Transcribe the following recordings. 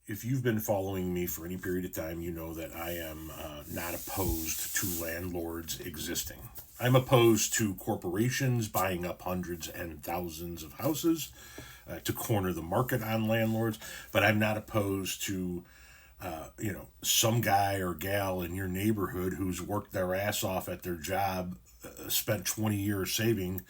If you've been following me for any period of time, you know that I am not opposed to landlords existing. I'm opposed to corporations buying up hundreds and thousands of houses to corner the market on landlords, but I'm not opposed to some guy or gal in your neighborhood who's worked their ass off at their job, spent 20 years saving,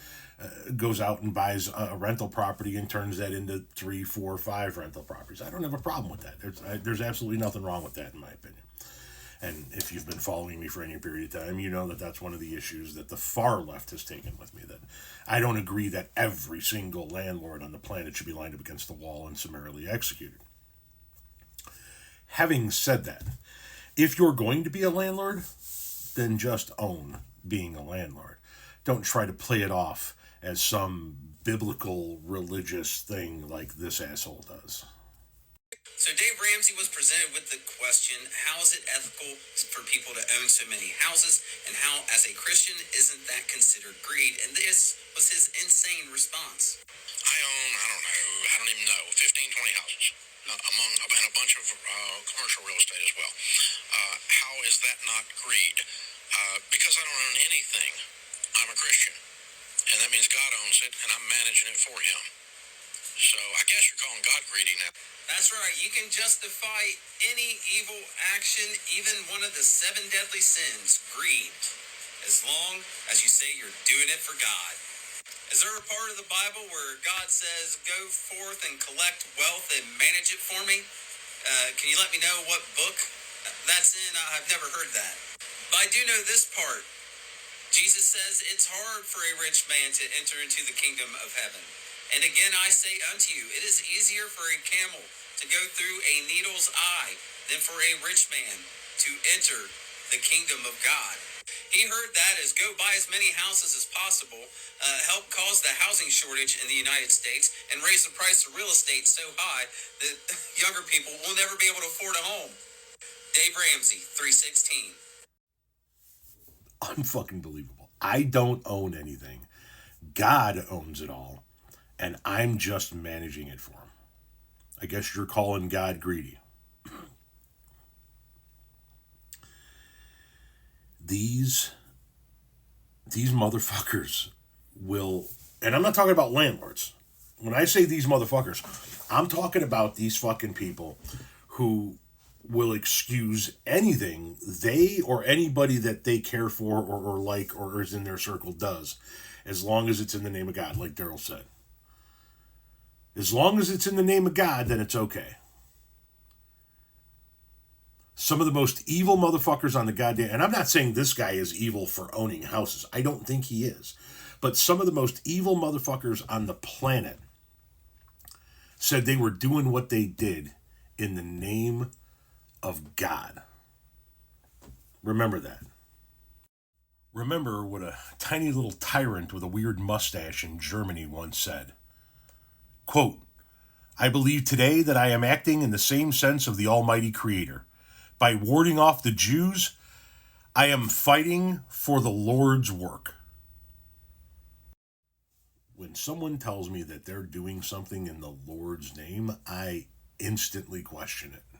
goes out and buys a rental property and turns that into 3, 4, 5 rental properties. I don't have a problem with that. There's absolutely nothing wrong with that, in my opinion. And if you've been following me for any period of time, you know that that's one of the issues that the far left has taken with me. That I don't agree that every single landlord on the planet should be lined up against the wall and summarily executed. Having said that, if you're going to be a landlord, then just own being a landlord. Don't try to play it off as some biblical religious thing like this asshole does. So Dave Ramsey was presented with the question, how is it ethical for people to own so many houses, and how, as a Christian, isn't that considered greed? And this was his insane response. I don't even know, 15, 20 houses, and a bunch of commercial real estate as well. How is that not greed? Because I don't own anything, I'm a Christian. And that means God owns it, and I'm managing it for him. So I guess you're calling God greedy now. That's right. You can justify any evil action, even one of the 7 deadly sins, greed, as long as you say you're doing it for God. Is there a part of the Bible where God says, go forth and collect wealth and manage it for me? Can you let me know what book that's in? I've never heard that. But I do know this part. Jesus says it's hard for a rich man to enter into the kingdom of heaven. And again, I say unto you, it is easier for a camel to go through a needle's eye than for a rich man to enter the kingdom of God. He heard that as go buy as many houses as possible, help cause the housing shortage in the United States, and raise the price of real estate so high that younger people will never be able to afford a home. Dave Ramsey, 316. Unfucking believable. I don't own anything. God owns it all. And I'm just managing it for him. I guess you're calling God greedy. These motherfuckers will, and I'm not talking about landlords. When I say these motherfuckers, I'm talking about these fucking people who will excuse anything they or anybody that they care for or like or is in their circle does, as long as it's in the name of God, like Daryl said. As long as it's in the name of God, then it's okay. Some of the most evil motherfuckers on the goddamn... And I'm not saying this guy is evil for owning houses. I don't think he is. But some of the most evil motherfuckers on the planet said they were doing what they did in the name of God. Remember that. Remember what a tiny little tyrant with a weird mustache in Germany once said. Quote, I believe today that I am acting in the same sense of the Almighty Creator. By warding off the Jews, I am fighting for the Lord's work. When someone tells me that they're doing something in the Lord's name, I instantly question it.